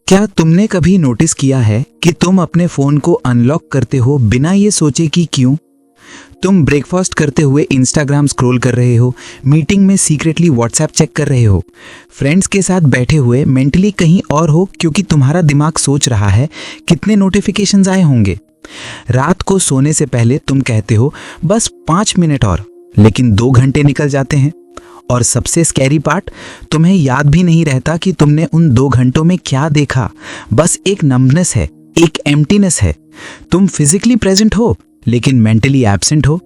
क्या तुमने कभी नोटिस किया है कि तुम अपने फोन को अनलॉक करते हो बिना ये सोचे कि क्यों? तुम ब्रेकफास्ट करते हुए इंस्टाग्राम स्क्रॉल कर रहे हो, मीटिंग में सीक्रेटली व्हाट्सएप चेक कर रहे हो, फ्रेंड्स के साथ बैठे हुए मेंटली कहीं और हो क्योंकि तुम्हारा दिमाग सोच रहा है कितने नोटिफिकेशंस आए होंगे। रात को सोने से पहले तुम कहते हो बस 5 मिनट और, लेकिन 2 घंटे निकल जाते हैं। और सबसे स्कैरी पार्ट, तुम्हें याद भी नहीं रहता कि तुमने उन 2 घंटों में क्या देखा। बस एक नंबनेस है, एक एम्प्टीनेस है। तुम फिजिकली प्रेजेंट हो लेकिन मेंटली एब्सेंट हो।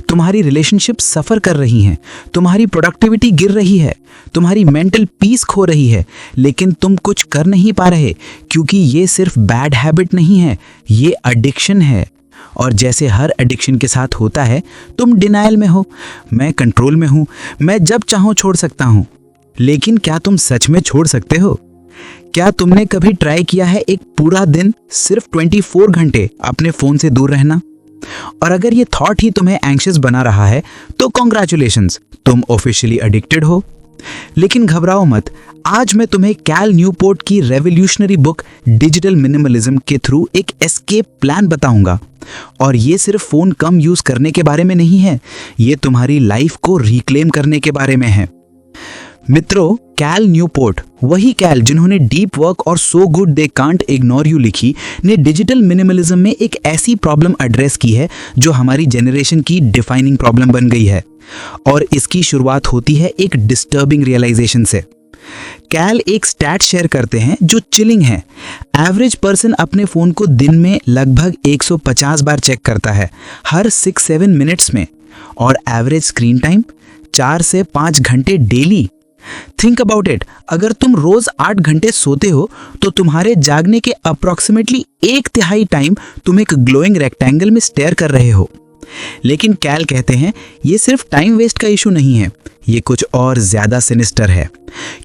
तुम्हारी रिलेशनशिप सफर कर रही हैं, तुम्हारी प्रोडक्टिविटी गिर रही है, तुम्हारी मेंटल पीस खो रही है, लेकिन तुम कुछ कर नहीं पा रहे क्योंकि ये सिर्फ बैड हैबिट नहीं है, ये एडिक्शन है। और जैसे हर एडिक्शन के साथ होता है, तुम डिनायल में हो, मैं कंट्रोल में हूं, मैं जब चाहूं छोड़ सकता हूं। लेकिन क्या तुम सच में छोड़ सकते हो? क्या तुमने कभी ट्राई किया है एक पूरा दिन सिर्फ 24 घंटे अपने फोन से दूर रहना? और अगर ये थॉट ही तुम्हें एंग्शियस बना रहा है तो कॉन्ग्रेचुलेशंस, तुम ऑफिशियली एडिक्टेड हो। लेकिन घबराओ मत, आज मैं तुम्हें कैल न्यूपोर्ट की रेवोल्यूशनरी बुक डिजिटल मिनिमलिज्म के थ्रू एक एस्केप प्लान बताऊंगा। और ये सिर्फ फोन कम यूज करने के बारे में नहीं है, ये तुम्हारी लाइफ को रिक्लेम करने के बारे में है। मित्रों, कैल न्यूपोर्ट, वही कैल जिन्होंने डीप वर्क और so good they can't ignore you लिखी, ने डिजिटल मिनिमलिज्म में एक ऐसी प्रॉब्लम एड्रेस की है जो हमारी जनरेशन की डिफाइनिंग प्रॉब्लम बन गई है। और इसकी शुरुआत होती है एक डिस्टर्बिंग रियलाइजेशन से। कैल एक स्टैट शेयर करते हैं जो चिलिंग है। एवरेज पर्सन अपने फोन को दिन में लगभग 150 बार चेक करता है, हर 6-7 मिनट्स में। और एवरेज स्क्रीन टाइम 4 से 5 घंटे डेली। थिंक अबाउट इट, अगर तुम रोज 8 घंटे सोते हो तो तुम्हारे जागने के अप्रोक्सीमेटली 1/3 टाइम तुम एक ग्लोइंग रेक्टेंगल में स्टेयर कर रहे हो। लेकिन कैल कहते हैं ये सिर्फ टाइम वेस्ट का इशू नहीं है, ये कुछ और ज्यादा सिनिस्टर है।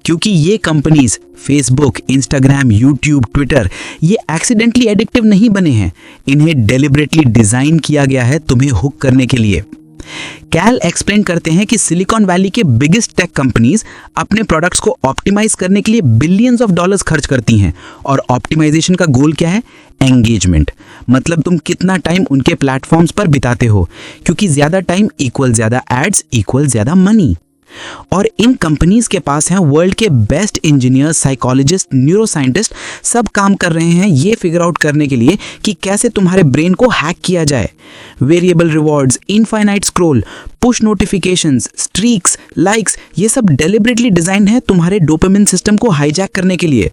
क्योंकि ये companies Facebook, Instagram, YouTube, Twitter, ये एक्सीडेंटली एडिक्टिव नहीं बने हैं, इन्हें डेलिबरेटली डिजाइन किया गया है तुम्हें हुक करने के लिए। कैल एक्सप्लेन करते हैं कि सिलिकॉन वैली के बिगेस्ट टेक कंपनीज अपने प्रोडक्ट्स को ऑप्टिमाइज करने के लिए बिलियंस ऑफ डॉलर्स खर्च करती हैं। और ऑप्टिमाइजेशन का गोल क्या है? एंगेजमेंट, मतलब तुम कितना टाइम उनके प्लेटफॉर्म्स पर बिताते हो, क्योंकि ज्यादा टाइम इक्वल ज्यादा एड्स इक्वल ज्यादा मनी। और इन कंपनीज के पास हैं वर्ल्ड के बेस्ट इंजीनियर्स, साइकोलॉजिस्ट, न्यूरोसाइंटिस्ट, सब काम कर रहे हैं ये फिगर आउट करने के लिए कि कैसे तुम्हारे ब्रेन को हैक किया जाए। Variable rewards, infinite scroll, push notifications, streaks, likes, ये सब डेलिबरेटली डिजाइन है तुम्हारे डोपामिन सिस्टम को हाईजैक करने के लिए।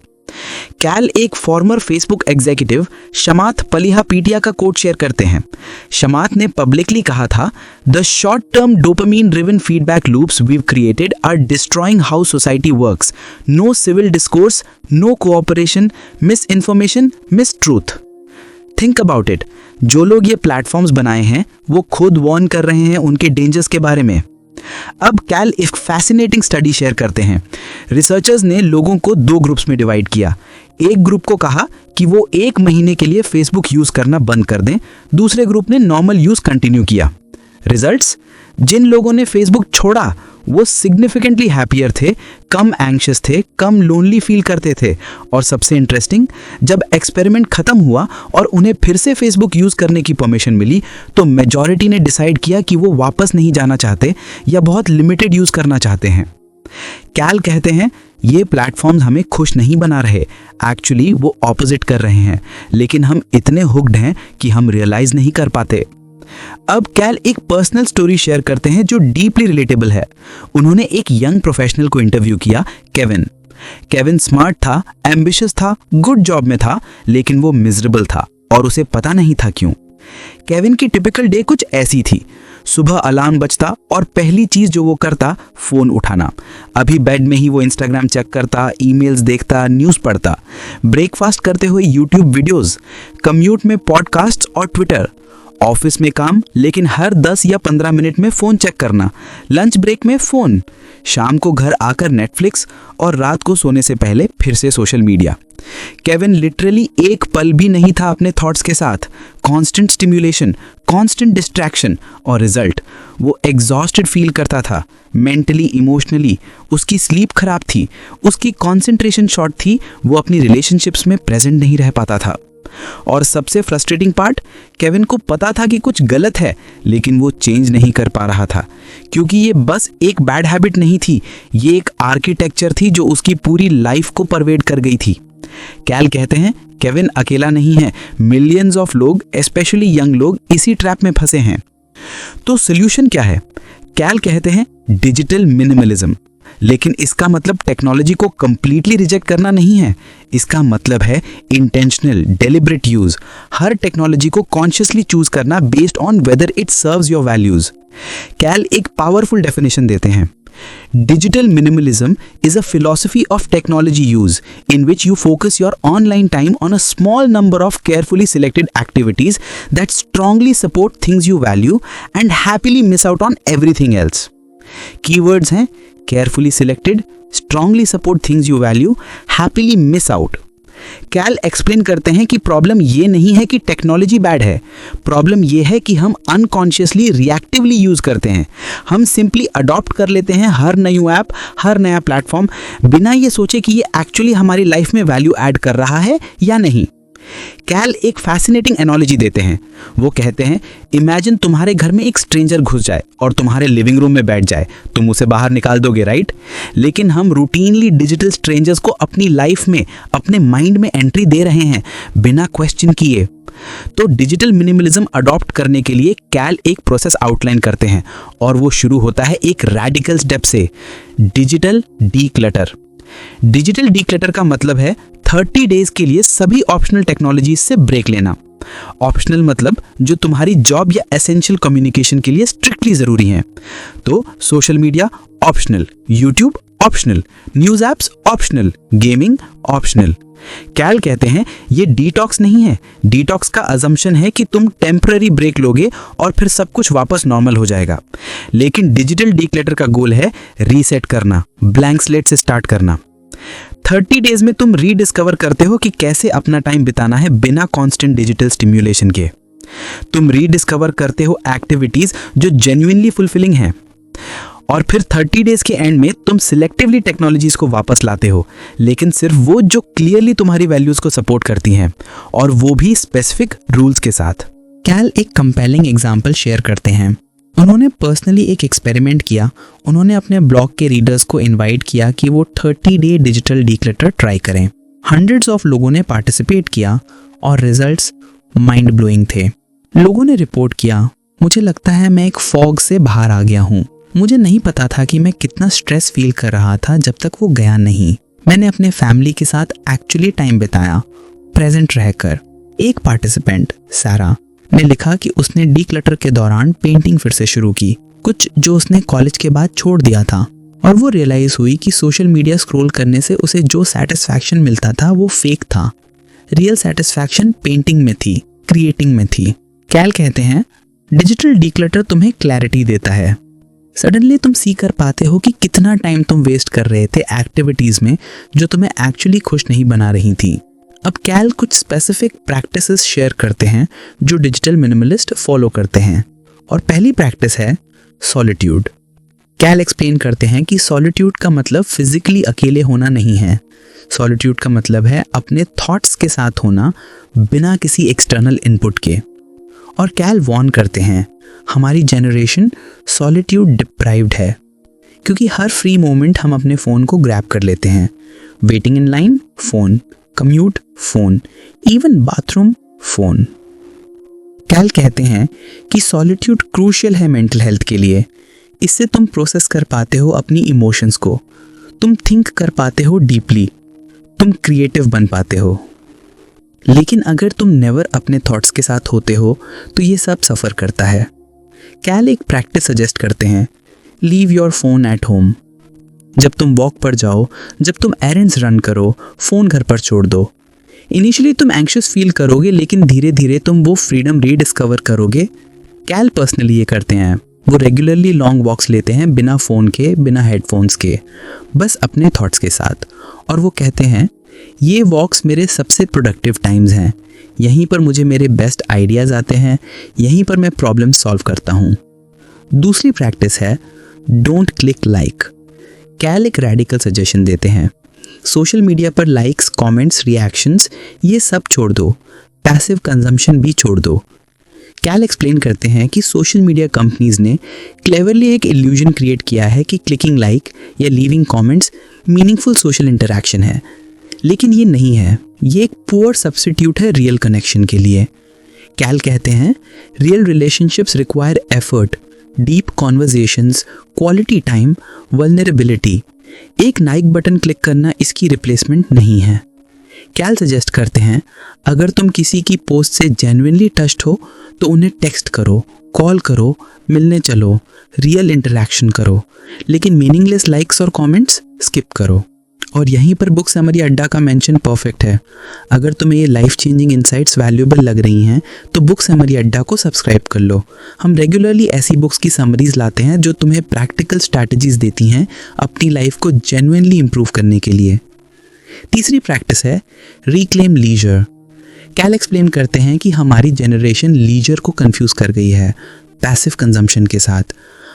कैल एक फॉर्मर फेसबुक एग्जीक्यूटिव शमात पलिहापीटिया का कोट शेयर करते हैं। शमात ने पब्लिकली कहा था, the short term dopamine driven feedback loops we've created are destroying how society works. No civil discourse, no cooperation, misinformation, mistruth. Think about it, जो लोग ये platforms बनाए हैं वो खुद वार्न कर रहे हैं उनके डेंजर्स के बारे में। अब कैल एक फैसिनेटिंग स्टडी शेयर करते हैं। रिसर्चर्स ने लोगों को 2 ग्रुप्स में डिवाइड किया। एक ग्रुप को कहा कि वो 1 महीने के लिए फेसबुक यूज करना बंद कर दें, दूसरे ग्रुप ने नॉर्मल यूज कंटिन्यू किया। रिजल्ट्स, जिन लोगों ने फेसबुक छोड़ा वो सिग्निफिकेंटली हैप्पियर थे, कम एंग्शियस थे, कम लोनली फील करते थे। और सबसे इंटरेस्टिंग, जब एक्सपेरिमेंट खत्म हुआ और उन्हें फिर से फेसबुक यूज करने की परमिशन मिली तो मेजॉरिटी ने डिसाइड किया कि वो वापस नहीं जाना चाहते या बहुत लिमिटेड यूज करना चाहते हैं। कैल कहते हैं ये प्लेटफॉर्म्स हमें खुश नहीं बना रहे, एक्चुअली वो ऑपोजिट कर रहे हैं, लेकिन हम इतने हुक्ड हैं कि हम रियलाइज नहीं कर पाते। अब कैल एक पर्सनल स्टोरी शेयर करते हैं जो डीपली रिलेटेबल है। उन्होंने एक यंग प्रोफेशनल को इंटरव्यू किया, केविन। केविन स्मार्ट था, एम्बिशियस था, गुड जॉब में था, लेकिन वो मिजरेबल था और उसे पता नहीं था क्यों। केविन की टिपिकल डे कुछ ऐसी थी। सुबह अलार्म बजता और पहली चीज जो वो करता, फोन उठाना। अभी बेड में ही वो इंस्टाग्राम चेक करता, ईमेल्स देखता, न्यूज़ पढ़ता। ब्रेकफास्ट करते हुए यूट्यूब वीडियोस, कम्यूट में पॉडकास्ट और ट्विटर। ऑफिस में काम, लेकिन हर 10 या 15 मिनट में फ़ोन चेक करना, लंच ब्रेक में फ़ोन, शाम को घर आकर नेटफ्लिक्स और रात को सोने से पहले फिर से सोशल मीडिया। केविन लिटरली एक पल भी नहीं था अपने थॉट्स के साथ। कांस्टेंट स्टिम्युलेशन, कांस्टेंट डिस्ट्रैक्शन और रिजल्ट, वो एग्जॉस्टेड फील करता था मेंटली, इमोशनली। उसकी स्लीप खराब थी, उसकी कंसंट्रेशन शॉर्ट थी, वो अपनी रिलेशनशिप्स में प्रेजेंट नहीं रह पाता था। और सबसे फ्रस्ट्रेटिंग पार्ट, केविन को पता था कि कुछ गलत है, लेकिन वो चेंज नहीं कर पा रहा था, क्योंकि ये बस एक बैड हैबिट नहीं थी, ये एक आर्किटेक्चर थी जो उसकी पूरी लाइफ को परवेड कर गई थी। कैल कहते हैं केविन अकेला नहीं है, मिलियंस ऑफ लोग, स्पेशली यंग लोग, इसी ट्रैप में फंसे हैं। तो सोल्यूशन क्या है? कैल कहते हैं डिजिटल मिनिमलिज्म। लेकिन इसका मतलब टेक्नोलॉजी को कंप्लीटली रिजेक्ट करना नहीं है, इसका मतलब है इंटेंशनल, डेलिब्रेट यूज। हर टेक्नोलॉजी को कॉन्शियसली चूज करना based on whether it serves your values. Cal एक पावरफुल डेफिनेशन देते हैं। Digital minimalism is a philosophy of technology use in which you focus your online time on a small number of carefully selected activities that strongly support things you value and happily miss out on everything else. Keywords हैं carefully selected, strongly support things you value, happily miss out. Cal explain करते हैं कि problem ये नहीं है कि technology bad है, problem ये है कि हम अनकॉन्शियसली रिएक्टिवली यूज करते हैं। हम सिंपली अडॉप्ट कर लेते हैं हर नई ऐप, हर नया प्लेटफॉर्म, बिना ये सोचे कि ये एक्चुअली हमारी लाइफ में वैल्यू ऐड कर रहा है या नहीं। कैल एक फैसिनेटिंग एनालॉजी देते हैं। वो कहते हैं इमेजिन तुम्हारे घर में एक स्ट्रेंजर घुस जाए और तुम्हारे लिविंग रूम में बैठ जाए, तुम उसे बाहर निकाल दोगे, राइट? लेकिन हम रूटीनली डिजिटल स्ट्रेंजर्स को अपनी लाइफ में, अपने माइंड में एंट्री दे रहे हैं बिना क्वेश्चन किए। तो डिजिटल मिनिमलिज्म अडॉप्ट करने के लिए कैल एक प्रोसेस आउटलाइन करते हैं और वो शुरू होता है एक रैडिकल स्टेप से, डिजिटल डीक्लटर। डिजिटल डीक्लटर का मतलब है 30 डेज के लिए सभी ऑप्शनल टेक्नोलॉजी से ब्रेक लेना। ऑप्शनल मतलब जो तुम्हारी जॉब या एसेंशियल कम्युनिकेशन के लिए स्ट्रिक्टली जरूरी हैं। तो social media optional, YouTube optional, news apps optional, gaming optional. Cal कहते हैं ये डिटॉक्स नहीं है। डिटॉक्स का अजम्पशन है कि तुम टेम्पररी ब्रेक लोगे और फिर सब कुछ वापस नॉर्मल हो जाएगा। लेकिन डिजिटल डीक्लटर का गोल है रीसेट करना, ब्लैंक स्लेट से स्टार्ट करना। 30 डेज में तुम रीडिस्कवर करते हो कि कैसे अपना टाइम बिताना है बिना कांस्टेंट डिजिटल स्टिम्युलेशन के। तुम रीडिस्कवर करते हो एक्टिविटीज जो जेन्युइनली फुलफिलिंग हैं। और फिर 30 डेज के एंड में तुम सिलेक्टिवली टेक्नोलॉजीज को वापस लाते हो, लेकिन सिर्फ वो जो क्लियरली तुम्हारी वैल्यूज को सपोर्ट करती हैं, और वो भी स्पेसिफिक रूल्स के साथ। कैल एक कंपेलिंग एग्जांपल शेयर करते हैं। उन्होंने पर्सनली एक एक्सपेरिमेंट किया। उन्होंने अपने ब्लॉग के रीडर्स को इनवाइट किया कि वो 30 डे डिजिटल डीक्लटर ट्राई करें। हंड्रेड्स ऑफ लोगों ने पार्टिसिपेट किया और रिजल्ट्स माइंड ब्लोइंग थे। लोगों ने रिपोर्ट किया, मुझे लगता है मैं एक फॉग से बाहर आ गया हूँ। मुझे नहीं पता था कि मैं कितना स्ट्रेस फील कर रहा था जब तक वो गया नहीं। मैंने अपने फैमिली के साथ एक्चुअली टाइम बिताया, प्रेजेंट रहकर। एक पार्टिसिपेंट सारा ने लिखा कि उसने डीक्लटर के दौरान पेंटिंग फिर से शुरू की, कुछ जो उसने कॉलेज के बाद छोड़ दिया था। और वो रियलाइज हुई कि सोशल मीडिया स्क्रॉल करने से उसे जो सेटिस्फैक्शन मिलता था वो फेक था। रियल सेटिस्फैक्शन पेंटिंग में थी, क्रिएटिंग में थी। कैल कहते हैं डिजिटल डीक्लटर तुम्हें क्लैरिटी देता है। सडनली तुम सी कर पाते हो कि कितना टाइम तुम वेस्ट कर रहे थे एक्टिविटीज में जो तुम्हें एक्चुअली खुश नहीं बना रही थी। अब कैल कुछ स्पेसिफिक प्रैक्टिसेस शेयर करते हैं जो डिजिटल मिनिमलिस्ट फॉलो करते हैं। और पहली प्रैक्टिस है सॉलिट्यूड। कैल एक्सप्लेन करते हैं कि सॉलिट्यूड का मतलब फिजिकली अकेले होना नहीं है। सॉलिट्यूड का मतलब है अपने थॉट्स के साथ होना बिना किसी एक्सटर्नल इनपुट के। और कैल वॉर्न करते हैं हमारी जनरेशन सॉलिट्यूड डिप्राइव्ड है, क्योंकि हर फ्री मोमेंट हम अपने फ़ोन को ग्रैब कर लेते हैं। Waiting in line phone, commute phone, even bathroom phone. Cal कहते हैं कि सॉलिट्यूड क्रूशियल है मेंटल हेल्थ के लिए। इससे तुम प्रोसेस कर पाते हो अपनी इमोशंस को, तुम थिंक कर पाते हो डीपली, तुम क्रिएटिव बन पाते हो। लेकिन अगर तुम नेवर अपने थॉट्स के साथ होते हो तो ये सब सफ़र करता है। कैल एक प्रैक्टिस सजेस्ट करते हैं, leave your phone at home. जब तुम वॉक पर जाओ, जब तुम एरेंड्स रन करो, फ़ोन घर पर छोड़ दो। इनिशियली तुम एंग्शियस फील करोगे, लेकिन धीरे धीरे तुम वो फ्रीडम रीडिस्कवर करोगे। कैल पर्सनली ये करते हैं, वो रेगुलरली लॉन्ग वॉक्स लेते हैं बिना फ़ोन के, बिना हेडफोन्स के, बस अपने थॉट्स के साथ। और वो कहते हैं ये वॉक्स मेरे सबसे प्रोडक्टिव टाइम्स हैं, यहीं पर मुझे मेरे बेस्ट आइडियाज़ आते हैं, यहीं पर मैं प्रॉब्लम सॉल्व करता हूँ। दूसरी प्रैक्टिस है डोंट क्लिक लाइक। कैल एक रेडिकल सजेशन देते हैं, सोशल मीडिया पर लाइक्स, कमेंट्स, रिएक्शंस ये सब छोड़ दो, पैसिव कंजम्पशन भी छोड़ दो। कैल एक्सप्लेन करते हैं कि सोशल मीडिया कंपनीज ने क्लेवरली एक इल्यूजन क्रिएट किया है कि क्लिकिंग लाइक या leaving comments meaningful social interaction है, लेकिन ये नहीं है। ये एक पुअर सब्स्टिट्यूट है रियल कनेक्शन के लिए। कैल कहते हैं real relationships require effort, deep conversations, quality time, vulnerability. एक लाइक बटन क्लिक करना इसकी रिप्लेसमेंट नहीं है। कैल सजेस्ट करते हैं अगर तुम किसी की पोस्ट से जेन्युइनली टच्ड हो तो उन्हें टेक्स्ट करो, कॉल करो, मिलने चलो, रियल इंटरैक्शन करो, लेकिन मीनिंगलेस लाइक्स और कमेंट्स स्किप करो। और यहीं पर बुक समरी अड्डा का मेंशन परफेक्ट है। अगर तुम्हें ये लाइफ चेंजिंग इनसाइट्स वैल्यूएबल लग रही हैं तो बुक समरी अड्डा को सब्सक्राइब कर लो। हम रेगुलरली ऐसी बुक्स की समरीज लाते हैं जो तुम्हें प्रैक्टिकल स्ट्रैटेजीज देती हैं अपनी लाइफ को जेन्युइनली इंप्रूव करने के लिए। तीसरी प्रैक्टिस है रिक्लेम लीजर। कैल एक्सप्लेन करते हैं कि हमारी जनरेशन लीजर को कंफ्यूज कर गई है पैसिव कंजम्पशन के साथ।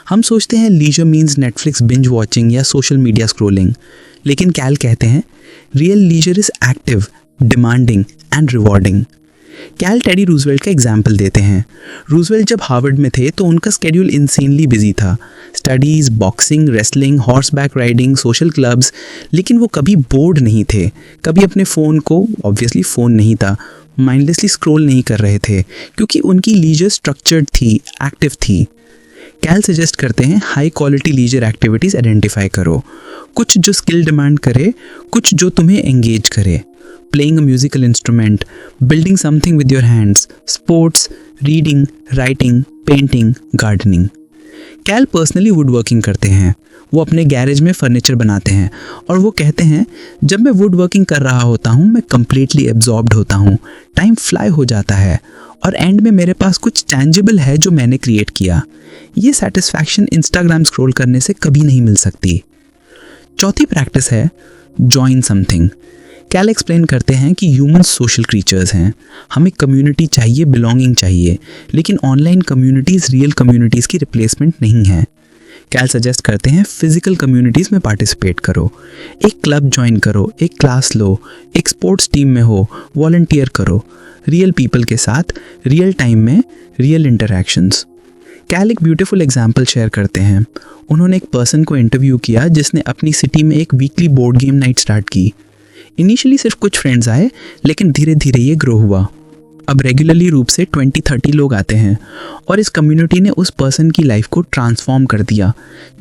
हम सोचते हैं leisure means Netflix binge watching या सोशल मीडिया स्क्रोलिंग, लेकिन कैल कहते हैं real leisure is active, demanding and rewarding. Cal Teddy Roosevelt का एग्जाम्पल देते हैं। रूजवेल्ट जब हार्वर्ड में थे तो उनका स्केड्यूल इंसेनली बिजी था, studies, boxing, wrestling, horseback riding, social clubs, लेकिन वो कभी बोर्ड नहीं थे, कभी अपने फ़ोन को, ऑब्वियसली फ़ोन नहीं था, माइंडलेसली स्क्रॉल नहीं कर रहे थे, क्योंकि उनकी लीजर स्ट्रक्चर्ड थी, एक्टिव थी। कैल सजेस्ट करते हैं high quality leisure activities identify करो, कुछ जो स्किल डिमांड करे, कुछ जो तुम्हें एंगेज करे। Playing a musical instrument, building something with your hands, sports, reading, writing, painting, gardening. Cal personally woodworking करते हैं, वो अपने गैरेज में फर्नीचर बनाते हैं और वो कहते हैं जब मैं वुड वर्किंग कर रहा होता हूँ मैं कम्प्लीटली एब्जॉर्ब्ड होता हूँ, टाइम फ्लाई हो जाता है और एंड में मेरे पास कुछ टैंजिबल है जो मैंने क्रिएट किया। ये सेटिस्फैक्शन इंस्टाग्राम स्क्रॉल करने से कभी नहीं मिल सकती। चौथी प्रैक्टिस है जॉइन समथिंग। कैल एक्सप्लेन करते हैं कि ह्यूमन सोशल क्रीचर्स हैं, हमें कम्युनिटी चाहिए, बिलोंगिंग चाहिए, लेकिन ऑनलाइन कम्युनिटीज़ रियल कम्युनिटीज़ की रिप्लेसमेंट नहीं है। कैल सजेस्ट करते हैं फिजिकल कम्युनिटीज़ में पार्टिसिपेट करो, एक क्लब ज्वाइन करो, एक क्लास लो, एक स्पोर्ट्स टीम में हो, वॉलंटियर करो, रियल पीपल के साथ रियल टाइम में रियल इंटरैक्शंस। कैल एक ब्यूटीफुल एग्जाम्पल शेयर करते हैं। उन्होंने एक पर्सन को इंटरव्यू किया जिसने अपनी सिटी में एक weekly board game night start की। इनिशियली सिर्फ कुछ फ्रेंड्स आए, लेकिन धीरे धीरे ये ग्रो हुआ। अब रेगुलरली रूप से 20-30 लोग आते हैं और इस कम्युनिटी ने उस पर्सन की लाइफ को ट्रांसफॉर्म कर दिया।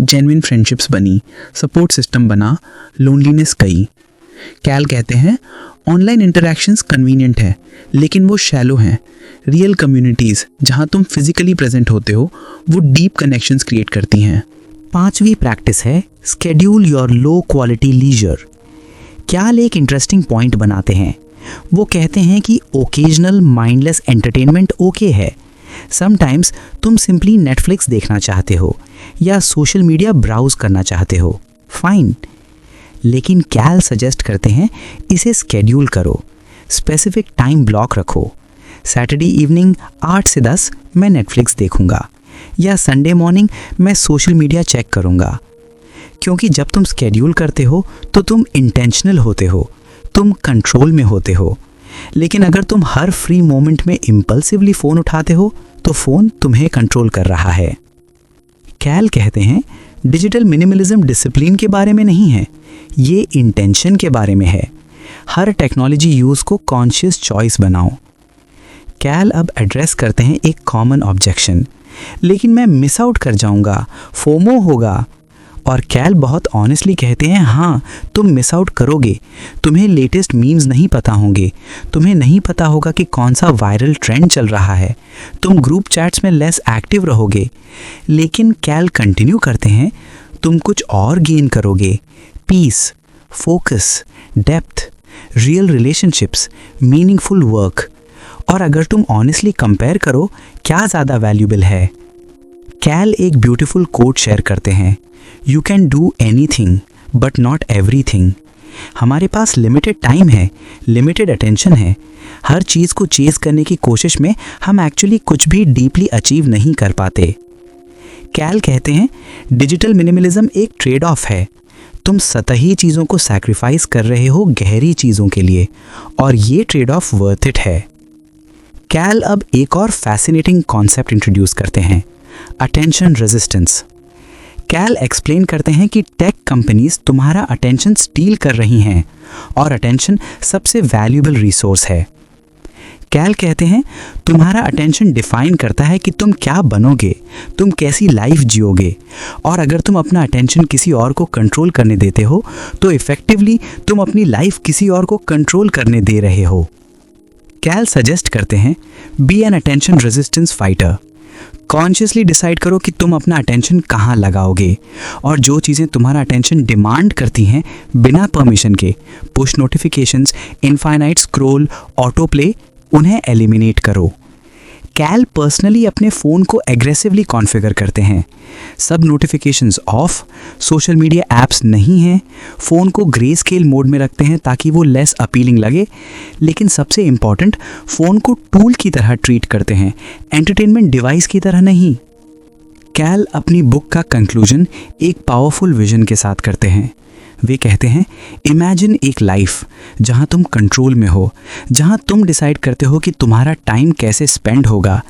जेन्युइन फ्रेंडशिप्स बनी, सपोर्ट सिस्टम बना, लोनलीनेस गई। कैल कहते हैं ऑनलाइन इंटरैक्शंस कन्वीनियंट है, लेकिन वो शैलो हैं। रियल कम्युनिटीज़ जहाँ तुम फिजिकली प्रेजेंट होते हो वो डीप कनेक्शंस क्रिएट करती हैं। पांचवी प्रैक्टिस है schedule your low quality leisure. Cal एक इंटरेस्टिंग पॉइंट बनाते हैं। वो कहते हैं कि ओकेजनल माइंडलेस एंटरटेनमेंट ओके है। समटाइम्स तुम सिंपली नेटफ्लिक्स देखना चाहते हो या सोशल मीडिया ब्राउज करना चाहते हो, फाइन, लेकिन कैल सजेस्ट करते हैं इसे स्केड्यूल करो, स्पेसिफिक टाइम ब्लॉक रखो। सैटरडे इवनिंग 8 से 10 मैं नेटफ्लिक्स देखूंगा या संडे मॉर्निंग मैं सोशल मीडिया चेक करूंगा। क्योंकि जब तुम स्केड्यूल करते हो तो तुम इंटेंशनल होते हो, तुम कंट्रोल में होते हो। लेकिन अगर तुम हर फ्री मोमेंट में इम्पल्सिवली फ़ोन उठाते हो तो फ़ोन तुम्हें कंट्रोल कर रहा है। कैल कहते हैं डिजिटल मिनिमलिज्म डिसिप्लिन के बारे में नहीं है, ये इंटेंशन के बारे में है। हर टेक्नोलॉजी यूज़ को कॉन्शियस चॉइस बनाओ। कैल अब एड्रेस करते हैं एक कॉमन ऑब्जेक्शन, लेकिन मैं मिस आउट कर जाऊंगा, फोमो होगा। और कैल बहुत ऑनेस्टली कहते हैं हाँ तुम मिस आउट करोगे, तुम्हें लेटेस्ट मीम्स नहीं पता होंगे, तुम्हें नहीं पता होगा कि कौन सा वायरल ट्रेंड चल रहा है, तुम ग्रुप चैट्स में लेस एक्टिव रहोगे। लेकिन कैल कंटिन्यू करते हैं तुम कुछ और गेन करोगे, peace, focus, depth, real relationships, meaningful work. और अगर तुम ऑनेस्टली कंपेयर करो, क्या ज़्यादा वैल्यूबल है? कैल एक ब्यूटीफुल कोट शेयर करते हैं, you can do anything but not everything. हमारे पास लिमिटेड टाइम है, लिमिटेड अटेंशन है। हर चीज़ को चेज करने की कोशिश में हम एक्चुअली कुछ भी डीपली अचीव नहीं कर पाते। कैल कहते हैं डिजिटल मिनिमलिज्म एक ट्रेड ऑफ है। तुम सतही चीज़ों को सैक्रिफाइस कर रहे हो गहरी चीज़ों के लिए, और ये ट्रेड ऑफ वर्थ इट है। कैल अब एक और फैसिनेटिंग कॉन्सेप्ट इंट्रोड्यूस करते हैं, अटेंशन रेजिस्टेंस। कैल एक्सप्लेन करते हैं कि टेक कंपनीज तुम्हारा अटेंशन स्टील कर रही हैं, और अटेंशन सबसे वैल्यूएबल रिसोर्स है। कैल कहते हैं तुम्हारा अटेंशन डिफाइन करता है कि तुम क्या बनोगे, तुम कैसी लाइफ जियोगे, और अगर तुम अपना अटेंशन किसी और को कंट्रोल करने देते हो तो इफेक्टिवली तुम अपनी लाइफ किसी और को कंट्रोल करने दे रहे हो। कैल सजेस्ट करते हैं be an attention resistance fighter. Consciously decide करो कि तुम अपना अटेंशन कहाँ लगाओगे, और जो चीज़ें तुम्हारा अटेंशन डिमांड करती हैं बिना परमिशन के, push notifications, infinite scroll, auto play, उन्हें एलिमिनेट करो। कैल पर्सनली अपने फ़ोन को एग्रेसिवली कॉन्फ़िगर करते हैं। सब notifications of, social media apps नहीं हैं, फ़ोन को ग्रे स्केल मोड में रखते हैं ताकि वो लेस अपीलिंग लगे, लेकिन सबसे इम्पॉर्टेंट, फ़ोन को टूल की तरह ट्रीट करते हैं, एंटरटेनमेंट डिवाइस की तरह नहीं। कैल अपनी बुक का कंक्लूजन एक पावरफुल विजन के साथ करते हैं। वे कहते हैं इमेजिन एक लाइफ जहां तुम कंट्रोल में हो, जहां तुम डिसाइड करते हो कि तुम्हारा टाइम कैसे स्पेंड होगा,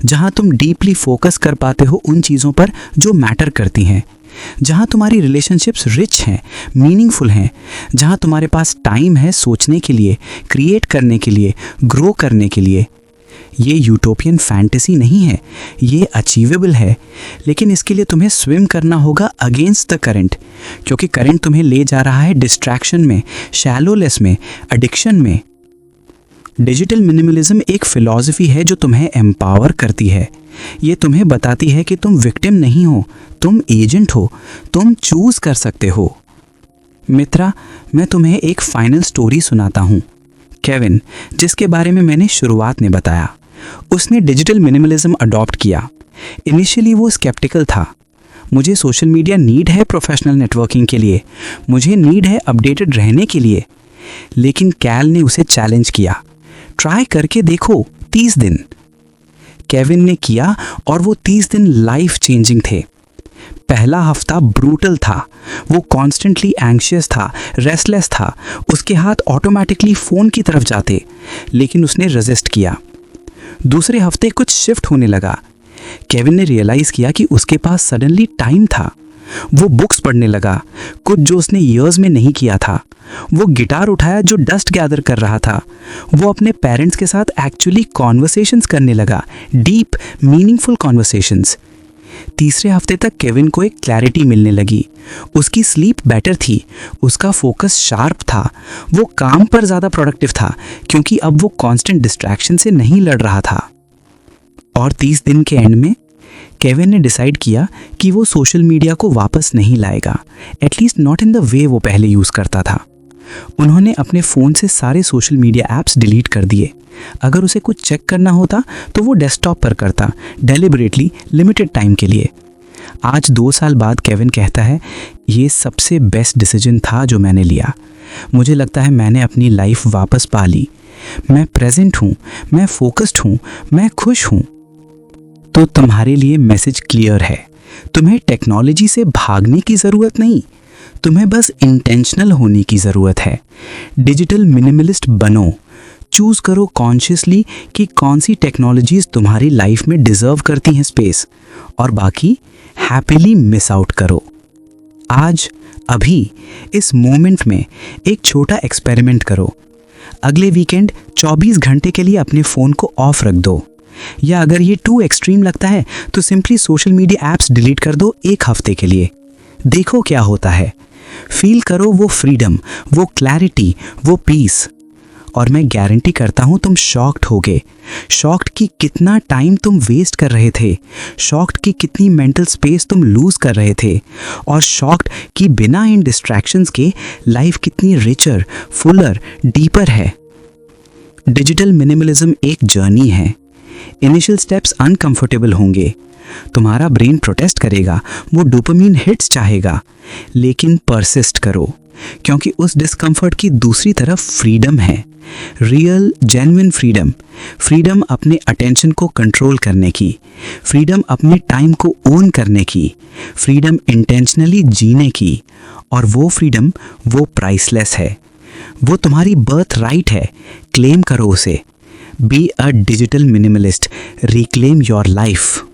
जहां तुम डीपली फोकस कर पाते हो उन चीज़ों पर जो मैटर करती हैं, जहां तुम्हारी रिलेशनशिप्स रिच हैं, मीनिंगफुल हैं, जहां तुम्हारे पास टाइम है सोचने के लिए, क्रिएट करने के लिए, ग्रो करने के लिए। ये यूटोपियन फैंटेसी नहीं है, ये अचीवेबल है, लेकिन इसके लिए तुम्हें स्विम करना होगा अगेंस्ट द करंट, क्योंकि करंट तुम्हें ले जा रहा है डिस्ट्रैक्शन में, शैलोलेस में, एडिक्शन में। डिजिटल मिनिमलिज्म एक फिलॉसफी है जो तुम्हें एम्पावर करती है। ये तुम्हें बताती है कि तुम विक्टिम नहीं हो, तुम एजेंट हो, तुम चूज कर सकते हो। मित्रा, मैं तुम्हें एक फाइनल स्टोरी सुनाता हूँ। केविन, जिसके बारे में मैंने शुरुआत में बताया, उसने डिजिटल मिनिमलिज्म अडॉप्ट किया। इनिशियली वो स्केप्टिकल था। मुझे सोशल मीडिया नीड है प्रोफेशनल नेटवर्किंग के लिए, मुझे नीड है अपडेटेड रहने के लिए। लेकिन कैल ने उसे चैलेंज किया, ट्राई करके देखो 30 दिन। केविन ने किया और वो 30 दिन लाइफ चेंजिंग थे। पहला हफ्ता ब्रूटल था, वो कॉन्स्टेंटली एंग्शियस था, रेस्टलेस था, उसके हाथ ऑटोमेटिकली फ़ोन की तरफ जाते, लेकिन उसने रेजिस्ट किया। दूसरे हफ्ते कुछ शिफ्ट होने लगा। केविन ने रियलाइज़ किया कि उसके पास सडनली टाइम था। वो बुक्स पढ़ने लगा, कुछ जो उसने ईयर्स में नहीं किया था। वो गिटार उठाया जो डस्ट गैदर कर रहा था। वो अपने पेरेंट्स के साथ एक्चुअली कॉन्वर्सेशंस करने लगा, डीप मीनिंगफुल कॉन्वर्सेशंस। तीसरे हफ्ते तक केविन को एक क्लैरिटी मिलने लगी। उसकी स्लीप बेटर थी, उसका फोकस शार्प था, वो काम पर ज़्यादा प्रोडक्टिव था क्योंकि अब वो कांस्टेंट डिस्ट्रैक्शन से नहीं लड़ रहा था। और 30 दिन के एंड में केविन ने डिसाइड किया कि वो सोशल मीडिया को वापस नहीं लाएगा, at least not in the way वो पहले यूज़ करता था। उन्होंने अपने फ़ोन से सारे सोशल मीडिया ऐप्स डिलीट कर दिए। अगर उसे कुछ चेक करना होता तो वो डेस्कटॉप पर करता, डेलिबरेटली, लिमिटेड टाइम के लिए। आज 2 साल बाद केविन कहता है, ये सबसे बेस्ट डिसीजन था जो मैंने लिया। मुझे लगता है मैंने अपनी लाइफ वापस पा ली। मैं प्रेजेंट हूँ, मैं फोकस्ड हूँ, मैं खुश हूँ। तो तुम्हारे लिए मैसेज क्लियर है, तुम्हें टेक्नोलॉजी से भागने की ज़रूरत नहीं, तुम्हें बस इंटेंशनल होने की ज़रूरत है। डिजिटल मिनिमलिस्ट बनो, चूज़ करो कॉन्शियसली कि कौन सी टेक्नोलॉजीज़ तुम्हारी लाइफ में डिज़र्व करती हैं स्पेस, और बाकी हैप्पीली मिस आउट करो। आज, अभी, इस मोमेंट में एक छोटा एक्सपेरिमेंट करो। अगले वीकेंड 24 घंटे के लिए अपने फ़ोन को ऑफ रख दो, या अगर ये टू एक्सट्रीम लगता है तो simply social media apps delete कर दो 1 हफ्ते के लिए। देखो क्या होता है। फील करो वो फ्रीडम, वो क्लैरिटी, वो पीस। और मैं गारंटी करता हूँ तुम शॉक्ड होगे। शॉक्ड कि कितना टाइम तुम वेस्ट कर रहे थे, शॉक्ड कि कितनी मेंटल स्पेस तुम लूज कर रहे थे, और शॉक्ड कि बिना इन डिस्ट्रैक्शंस के लाइफ कितनी रिचर, फुलर, डीपर है। डिजिटल मिनिमलिज्म एक जर्नी है। इनिशियल स्टेप्स अनकंफर्टेबल होंगे, तुम्हारा ब्रेन प्रोटेस्ट करेगा, वो डोपामीन हिट्स चाहेगा, लेकिन परसिस्ट करो, क्योंकि उस डिस्कम्फर्ट की दूसरी तरफ फ्रीडम है। रियल जेन्युइन फ्रीडम, फ्रीडम अपने अटेंशन को कंट्रोल करने की, फ्रीडम अपने टाइम को ओन करने की, फ्रीडम इंटेंशनली जीने की, और वो फ्रीडम वो प्राइसलेस है। वो तुम्हारी बर्थ राइट है, क्लेम करो उसे। Be a digital minimalist, reclaim your life.